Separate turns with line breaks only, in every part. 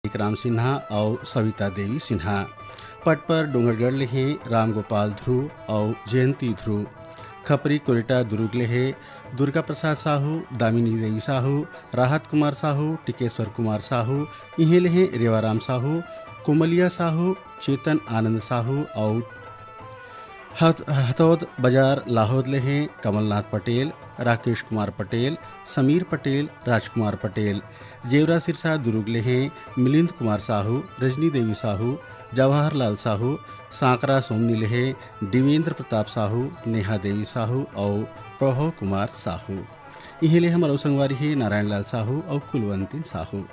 राम सिन्हा और सविता देवी सिन्हा। पट पर डोंगरगढ़ लेहे राम गोपाल ध्रुव और जयंती ध्रुव। खपरी कोरिटा दुर्ग लेहे दुर्गा प्रसाद साहू, दामिनी देवी साहू, राहत कुमार साहू, टिकेश्वर कुमार साहू। इहे लेहे रेवाराम साहू, कोमलिया साहू, चेतन आनंद साहू और हथौद बाजार लाहौद लेहे कमलनाथ पटेल, राकेश कुमार पटेल, समीर पटेल, राजकुमार पटेल। जेवरा सिरसा दुर्ग लेहे मिलिंद कुमार साहू, रजनी देवी साहू, जवाहरलाल साहू। सांकरा सोमनी लेहे देवेंद्र प्रताप साहू, नेहा देवी साहू और प्रभव कुमार साहू। इहे ले हमारा संगवारी है नारायण लाल साहू और कुलवंती साहू।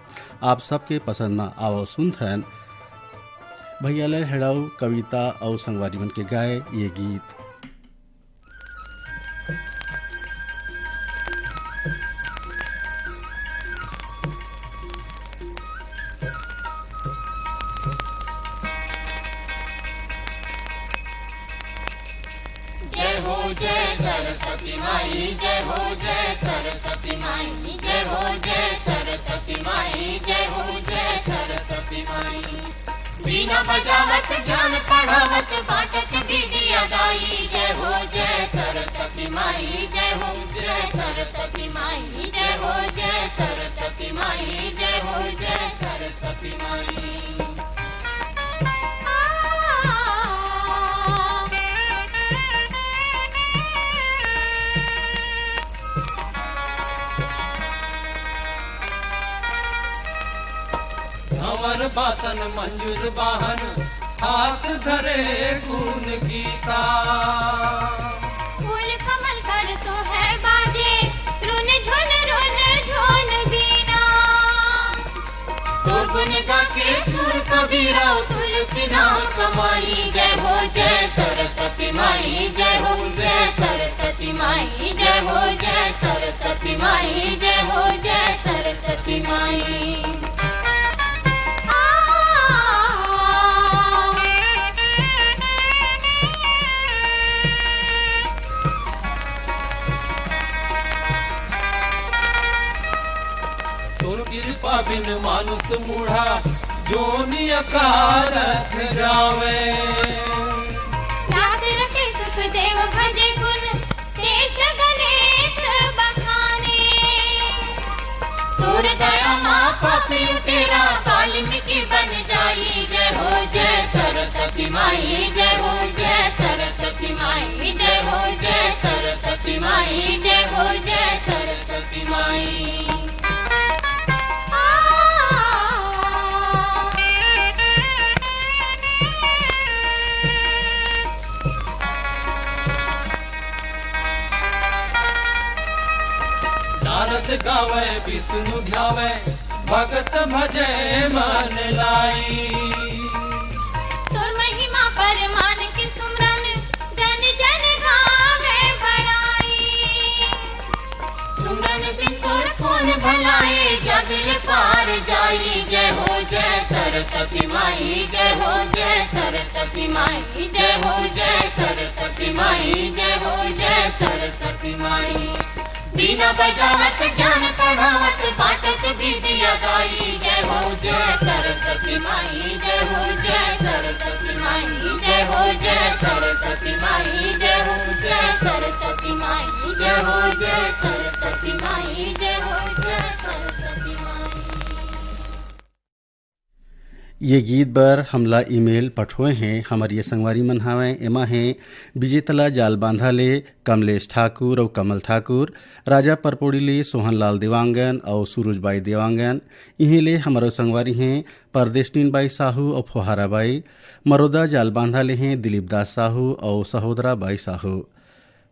आप सबके पसंद में आओ सुनथन भैयालाल हेड़ाऊ कविता और संगवारी मन के गाए ये गीत।
जय हो जय सरस्वती माई, जय हो जय सरस्वती माई, जय हो जय सरस्वती माई, जय हो जय सरस्वती माई। बीना बजावत ज्ञान पढ़ावत बाटत दीदिया दाई, जय हो जय सरस्वती माई, जय हो जय सरस्वती माई, जय हो जय सरस्वती माई, जय हो जय सरस्वती माई।
अमर बासन मंजूर वाहन हाथ धरे गुण गीता।
फूल कमल कर तो है बाजे रुन झुन बीना। तो गुन गाके सुर कबीरा तुलसी नाम कमाई, जय हो जय सरस्वती माई, जय हो जय सरस्वती माई, जय हो जय सरस्वती माई, जय हो जय सरस्वती माई।
कृपा बिन मानुष मूढ़ा जोनि अकारथ जावे।
याद रखे सुख देव भजे गुण देश गणेश बखाने। सूर दया माँ पापी तेरा वाल्मीकि बन जाई, जय हो जय सरस्वती माई, जय हो जय सरस्वती माई, जय हो जय सरस्वती माई, जय हो जय सरस्वती माई।
नारद गावे विष्णु ध्यावे भगत भजे मन लाई।
तुर महिमा परमान के सुमरन जन जन गावे बड़ाई। सुमरन बिन तुर कौन भलाए जगल पार जाई, जय हो जय सरस्वती माई, जय हो जय सरस्वती माई, जय हो जय सरस्वती माई, जय हो जय सरस्वती माई। बीना बजावत ज्ञान पढ़ावत बाटत दीदिया दाई, जय हो जय सरस्वती माई, जय हो जय सरस्वती माई, जय हो जय सरस्वती माई, जय हो जय सरस्वती माई, जय हो जय सरस्वती माई, जय हो जय सरस्वती माई।
ये गीत बर हमला ईमेल पठोए हैं हमारी ये संगवारी मन हावें। एमा हैं विजेतला जाल बांधा ले कमलेश ठाकुर और कमल ठाकुर, राजा परपोड़ी ले सोहन लाल देवांगन और सूरजबाई देवांगन। इन्हीं ले हमारो संगवारी हैं परदेशनीन बाई साहू और फुहारा बाई। मरोदा जाल बांधा ले हैं दिलीप दास साहू और सहोदरा बाई साहू।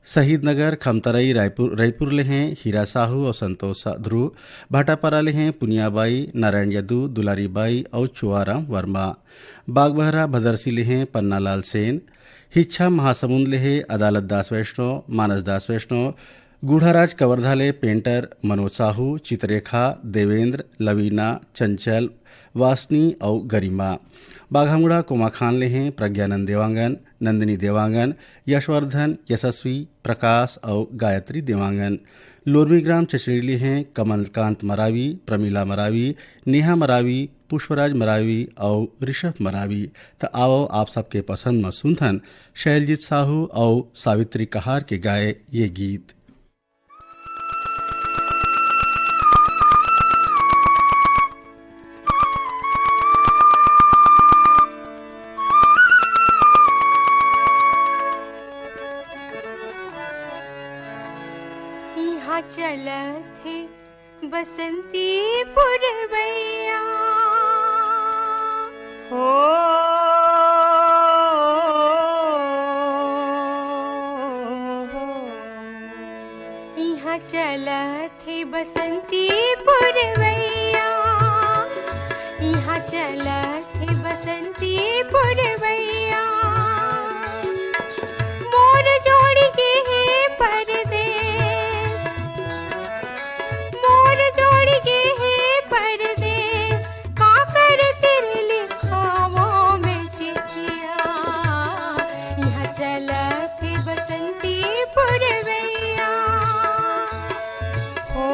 शहीद नगर खमतरई रायपुर ले हैं हीरा साहू और संतोष ध्रुव। भाटापारा ले हैं पुनियाबाई, नारायण यदू, दुलारी बाई और चुआराम वर्मा। बागबहरा भदरसी ले हैं पन्नालाल सेन। हिच्छा महासमुंद ले हैं अदालत दास वैष्णव, मानस दास वैष्णव। गूढ़ाराज कवर्धा ले पेंटर मनोज साहू, चित्ररेखा, देवेंद्र, लवीना, चंचल, वासनी और गरिमा। बाघामुड़ा कोमा खान ले हैं प्रज्ञानंद देवांगन, नंदिनी देवांगन, यशवर्धन, यशस्वी, प्रकाश और गायत्री देवांगन। लोरमीग्राम चचड़ीले हैं कमलकांत मरावी, प्रमीला मरावी, नेहा मरावी, पुष्पराज मरावी और ऋषभ मरावी। तो आओ आप सबके पसंद में सुनथन शैलजीत साहू और सावित्री कहार के गाए ये गीत।
यहाँ चलत है बसंती पुरवैया हो यहाँ चलत है बसंती पुरवैया, यहाँ चलत है बसंती पुरवैया। मोर जोड़ के है परदेस, मोर जोड़ के है परदेस, काकर तेरे लिखावों में चिट्ठिया। यहाँ चलत है बसंती पुरवैया हो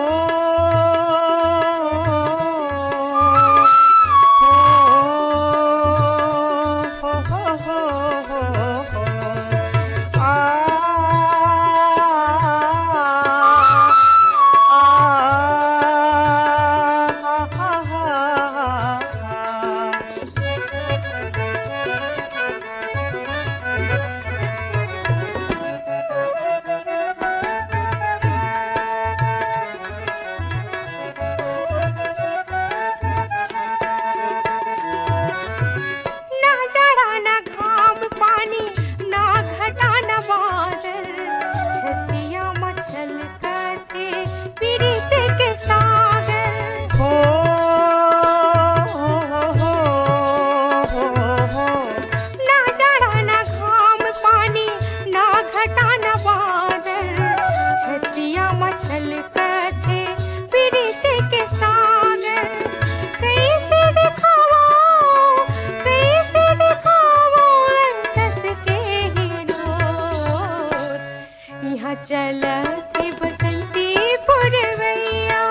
चलत है बसंती पुरवैया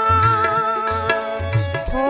हो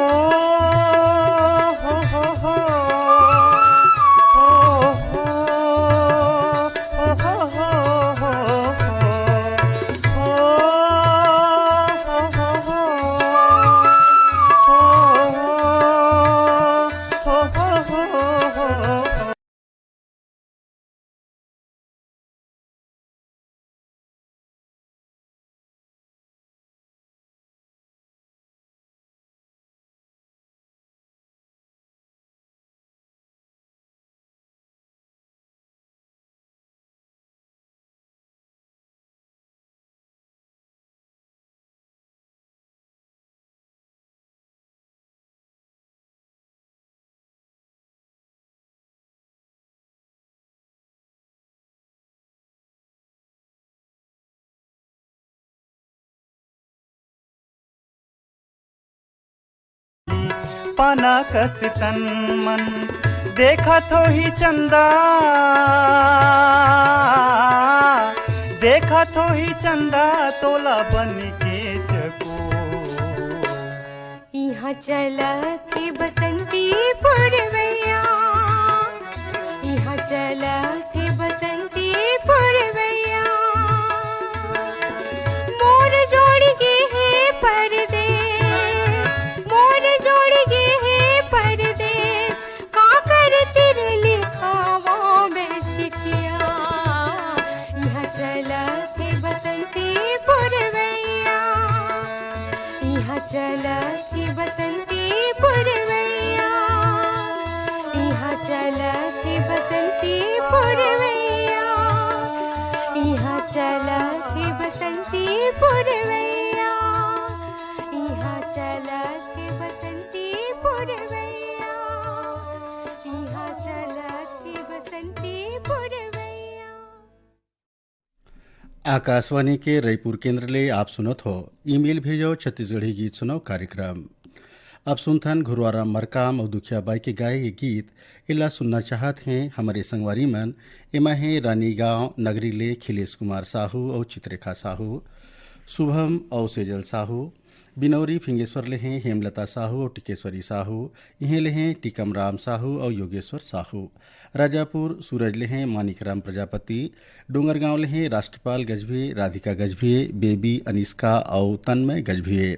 पाना कस तन मन देखा थो ही चंदा, देखा थो ही चंदा तोला बन के जको।
यहाँ चलत है बसंती पुरवैया, यहाँ चलत है बसंती पुरवैया। मोर जोड़ के है परदेस, मोर जोड़ के है परदेस, काकर तेरे लिखावों में चिट्ठिया। यहाँ चलत है बसंती पुरवैया, यहाँ चलत है बसंती पुरवैया, यहाँ चलत है बसंती पुरवैया, यहाँ चलत है बसंती पुरवैया, यहाँ चलत है बसंती पुरवैया, यहाँ चलत है बसंती पुरवैया।
आकाशवाणी के रायपुर केंद्र ले आप सुनत हो ईमेल भेजो छत्तीसगढ़ी गीत सुनो कार्यक्रम। अब सुनथन घुरवारा मरकाम और दुखिया बाई के गाए ये गीत इला सुनना चाहत हैं हमारे संगवारी मन। एमा है रानी गांव नगरी ले खिलेश कुमार साहू और चित्रेखा साहू। शुभम और सेजल साहू, बिनौरी फिंगेश्वर ले हैं हेमलता साहू और टिकेश्वरी साहू, इहें ले हैं टीकम राम साहू और योगेश्वर साहू। राजापुर सूरज ले हैं मानिकराम प्रजापति, डोंगरगांव ले हैं राष्ट्रपाल गजभिये, राधिका गजभिये, बेबी अनिष्का और तन्मय गजभिये।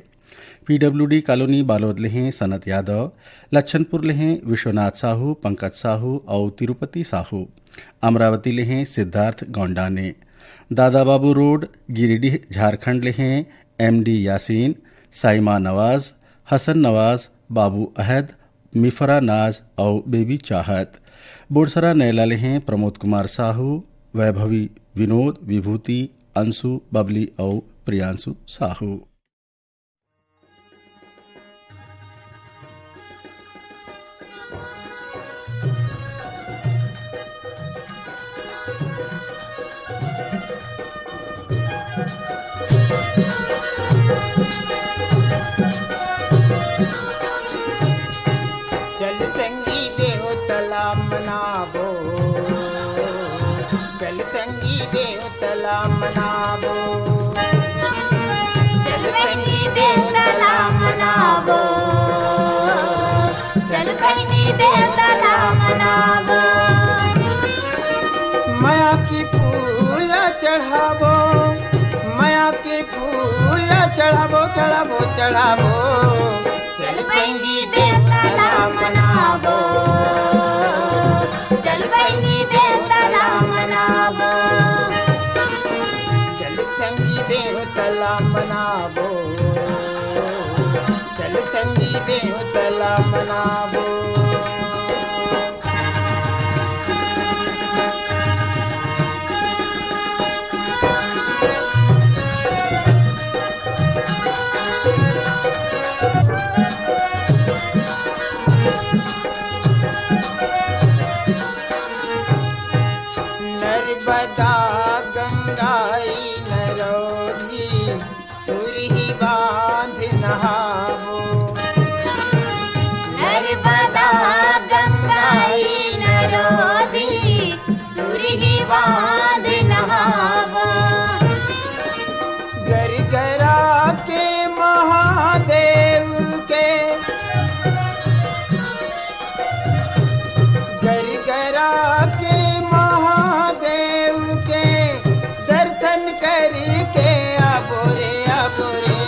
पीडब्ल्यूडी कॉलोनी बालोद ले हैं सनत यादव, लच्छनपुर ले हैं विश्वनाथ साहू, पंकज साहू और तिरुपति साहू। अमरावती ले हैं सिद्धार्थ गौंडाने। दादा बाबू रोड गिरिडीह झारखंड ले हैं एमडी यासीन, साइमा नवाज, हसन नवाज, बाबू अहद, मिफरा नाज और बेबी चाहत। बोडसरा नैला ले हैं प्रमोद कुमार साहू, वैभवी विनोद, विभूति, अंशु, बबली और प्रियांशु साहू।
चल संगी देव तला मनावो, चल संगी देव तला मनावो,
चल संगी देव तला मनावो, चल संगी देव तला मनावो।
माया की फूल चढ़ावो, माया की फूल चढ़ावो, चढ़ावो चढ़ावो।
चल संगी देव तला मनावो, चल संगी देव तला मनावो।
चल संगी देव तला मनावो, चल संगी देव तला मनावो। नर्मदा गंगाई नरोधी, सुरही बांध नहावो।
नर्मदा गंगाई नरोधी, सुरही बांध नहावो।
गरगरा के महादेव के, गरगरा के महादेव के दर्शन करके आबो रे आबो रे।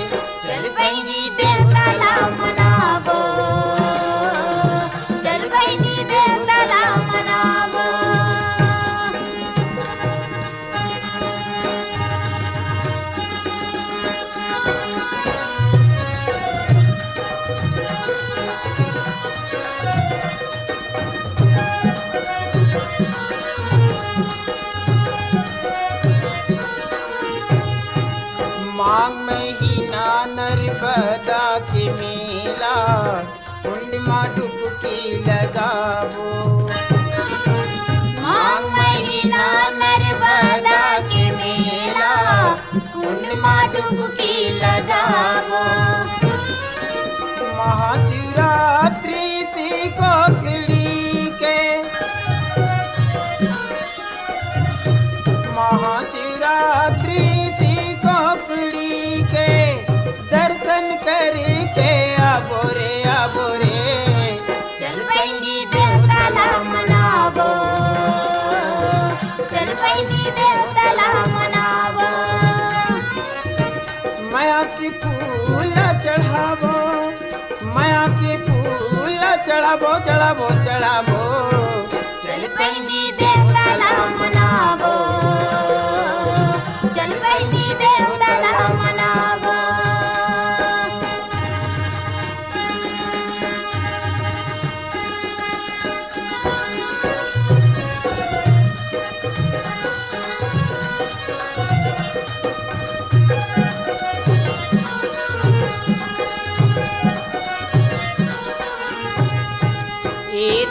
चल संगी देव तला मनावो, चल संगी देव तला मनावो।
मांग महीना नर्मदा के मेला, कुंड में डुबकी लगावो।
माघ महीना नर्मदा के मेला, कुंड में डुबकी लगावो।
महाशिवरात्रि को खिली के, महाशिवरात्रि को खिली के दर्शन करके आबो रे आबो रे।
चल संगी देव तला मनावो, चल संगी देव तला मनावो।
माया की फूल चढ़ावो, माया की फूल चढ़ावो, चढ़ावो चढ़ावो।
चल संगी देव तला मनावो, चल संगी देव तला मनावो।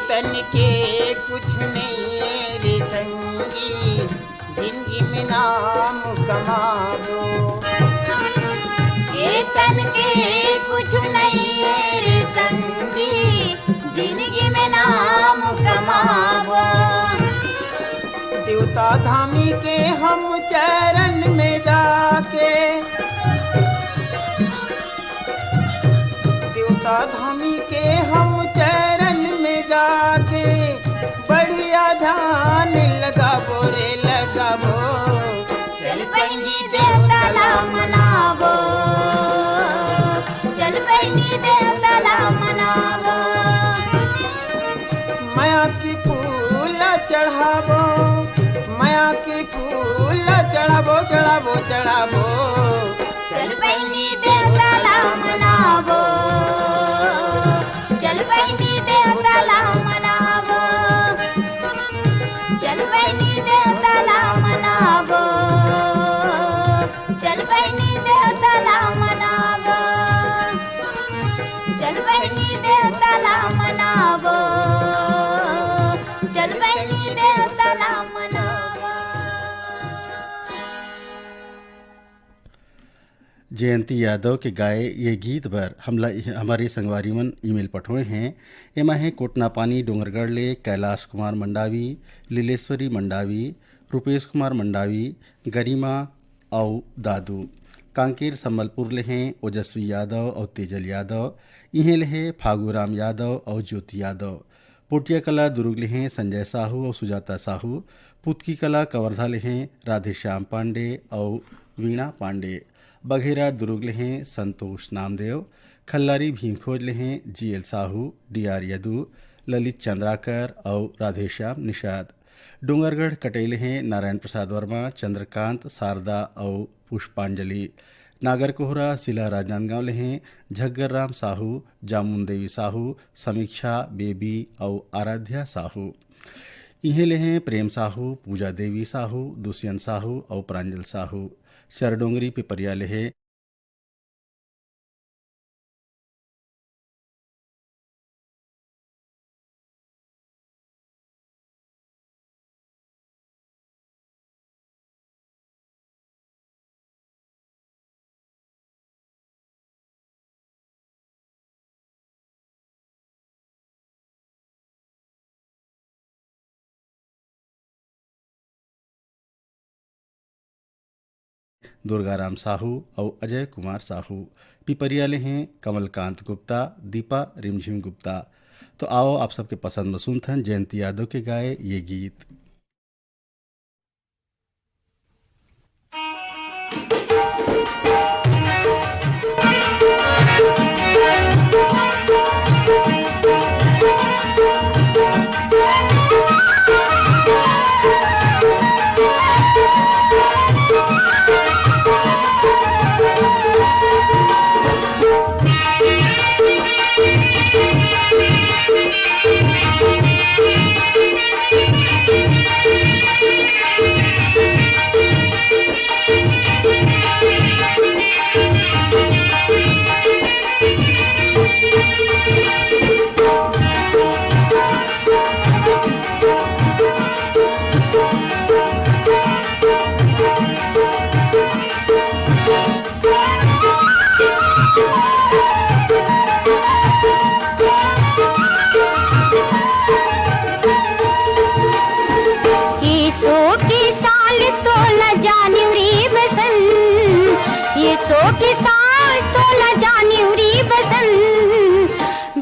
तन के कुछ नहीं है रे संगी, जिंदगी में नाम कमावो।
ये तन के कुछ नहीं है रे संगी, जिंदगी में नाम कमावो।
देवता धामी के हम चरण में जाके, देवता धामी के हम चरण में जाके बढ़िया ध्यान लगाबो रे लगाबो।
चल बहिनी देवताला मनावो, चल बहिनी देवताला मनावो।
माया की फूल चढ़ाबो, माया की फूल चढ़ाबो चढ़ाबो चढ़ाबो।
चल बहिनी देवताला मनावो, चल बहिनी देवताला मनावो, चल बहिनी देवताला मनावो, चल बहिनी देवताला मनावो, चल बहिनी देवताला मनावो, चल बहिनी देवताला मनावो।
जयंती यादव के गाए ये गीत पर हमारे संगवारी मन ईमेल पठोए हैं। एमा है कोटना पानी डोंगरगढ़ ले कैलाश कुमार मंडावी, लीलेश्वरी मंडावी, रुपेश कुमार मंडावी, गरिमा और दादू। कांकेर संबलपुर ले हैं ओजस्वी यादव और तेजल यादव। इहें ले हैं फागूराम यादव और ज्योति यादव। पोटिया कला दुर्ग ले हैं संजय साहू और सुजाता साहू। पुतकी कला कवर्धा ले हैं राधेश्याम पांडे और वीणा पांडे। बघेरा दुर्ग ले हैं संतोष नामदेव। खल्लारी भीमखोज ले हैं जीएल साहू, डीआर यदू, ललित चंद्राकर और राधेश्याम निषाद। डूंगरगढ़ कटेले हैं नारायण प्रसाद वर्मा, चंद्रकांत, शारदा और पुष्पांजलि। नागर कोहरा जिला राजनांदगांव ले हैं झग्गर राम साहू, जामुन देवी साहू, समीक्षा बेबी और आराध्या साहू। इहे ले हैं प्रेम साहू, पूजा देवी साहू, दुष्यंत साहू और प्रांजल साहू। सरडोंगरी पिपरिया ले हैं दुर्गाराम साहू और अजय कुमार साहू। पिपरिया ले हैं कमलकांत गुप्ता, दीपा रिमझिम गुप्ता। तो आओ आप सबके पसंद में सुनथन जयंती यादव के गाए ये गीत।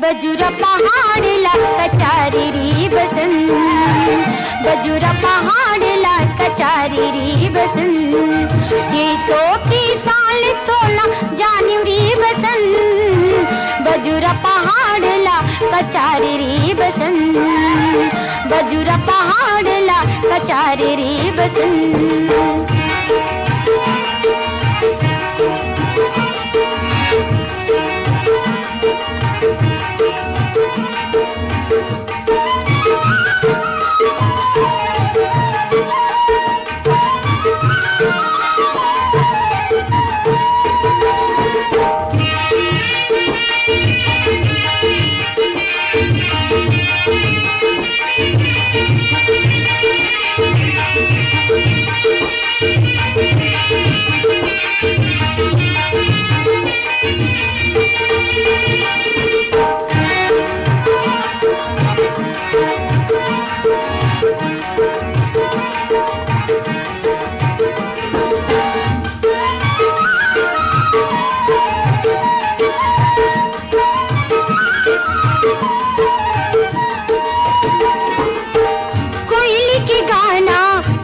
बजुरा पहाड़ ला कचारी री बसन, बजुरा पहाड़ ला कचारी री बसन। ये 100 की साल तोला जानी री बसन, बजुरा पहाड़ ला कचारी री बसन, बजुरा पहाड़ ला कचारी री बसन।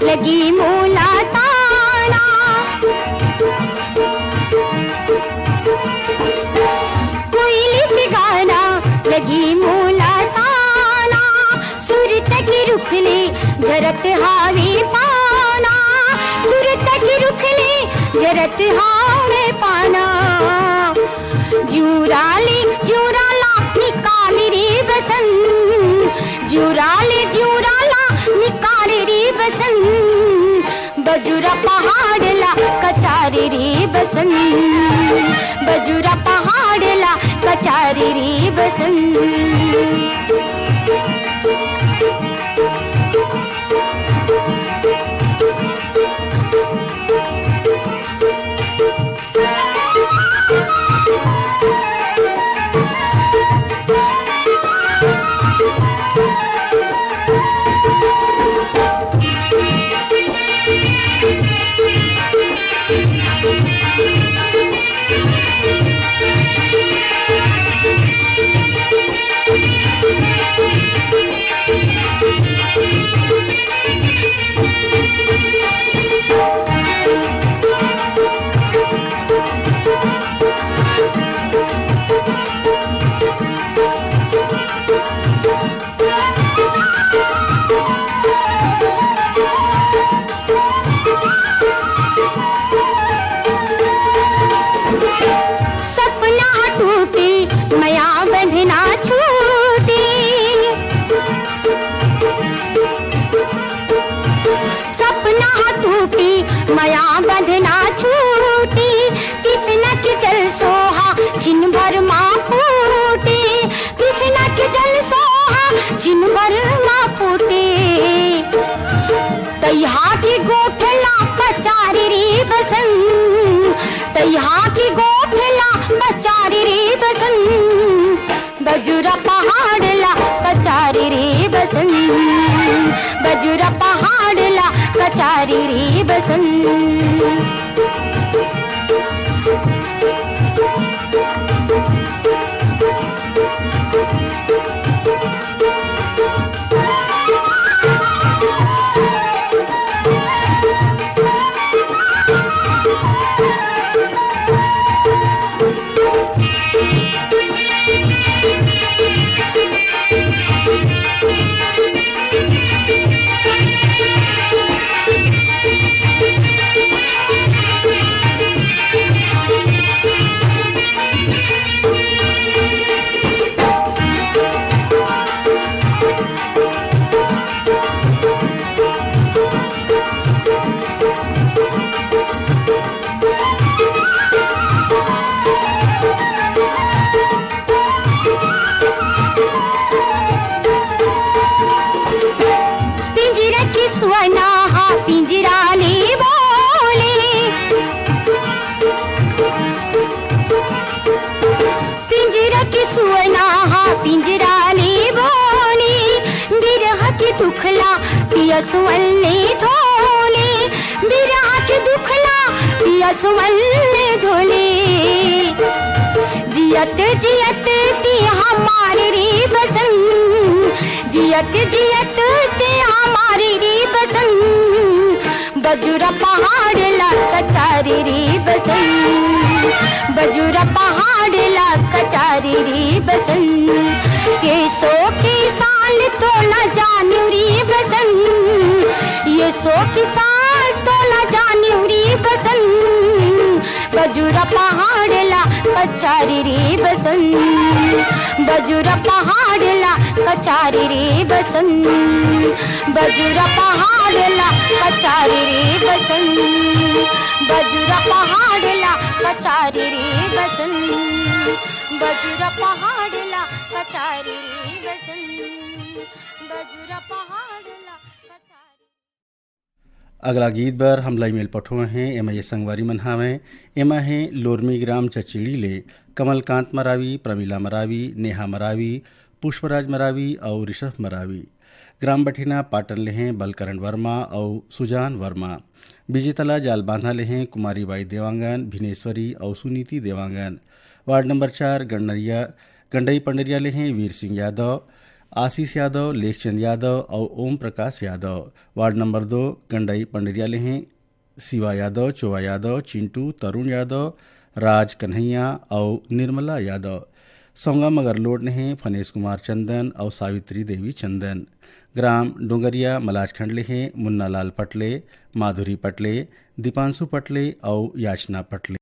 लगी मूला ताना। कोयली के गाना लगी मूला ताना, सुरत की रुखली जरत हावे पाना, सुरत की रुखली जरत हावे पाना। जूराले जूराला निकाल रे बसंत, जूराले जूराला निकाल रे बसंत, बजुरा पहाड़ला कचारी रे बसंत, बजुरा पहाड़ला कचारी रे बसंत। सपना टूटे माया बंधना छूटे, सपना टूटे माया बंधना छूटे, किसना के जल सोहा छिन भर माँ फूटे, किसना के जल सोहा छिन भर माँ फूटे। तैहा की गोठला कचारी रे बसंत, तैहा की गोठला कचारी रे बसंत, बजुरा पहाड़ला कचारी रे बसंत, बजुरा पहाड़ला कचारी रे बसंत। सुमन ने धोले, बिरहा के दुखला पिया सुमन ने धोले। जियत जियत ते हमारे रे बसंत, जियत जियत ते हमारे रे बसंत, बजुरा पहाड़ला कचारी रे बसंत, बजुरा पहाड़ला कचारी रे बसंत। केसो के साल तो न जानू रे बसंत, ये सो के साल तो न जानू रे बसंत, बजुरा पहाड़ला कचारी रे बसंत, बजुरा पहाड़ला कचारी रे बसंत, बजुरा पहाड़ला कचारी रे बसंत, बजुरा पहाड़ला कचारी रे बसंत, बजुरा पहाड़ला कचारी रे बसंत, बजुरा पहाड़ला कचारी।
अगला गीत बर हमला ईमेल पठोए हैं एमा ये संगवारी मन हावें। एमा है लोरमी ग्राम चचिड़ी ले कमलकांत मरावी, प्रमिला मरावी, नेहा मरावी, पुष्पराज मरावी और ऋषभ मरावी। ग्राम बठिना पाटन ले हैं बलकरण वर्मा और सुजान वर्मा। विजेतला जाल बांधा ले हैं कुमारी बाई देवांगन, भिनेश्वरी और सुनीति देवांगन। वार्ड नंबर 4 गंडई पंडरिया ले हैं वीर सिंह यादव। आशीष यादव, लेखचंद यादव और ओम प्रकाश यादव। वार्ड नंबर 2 गंडई पंडरिया ले हैं शिवा यादव, चोवा यादव, चिंटू, तरुण यादव, राज कन्हैया और निर्मला यादव। सौंगा मगरलोड ने हैं फनेश कुमार चंदन और सावित्री देवी चंदन। ग्राम डोंगरिया मलाजखंड ले हैं मुन्ना लाल पटले, माधुरी पटले, दीपांशु पटले और याचना पटले।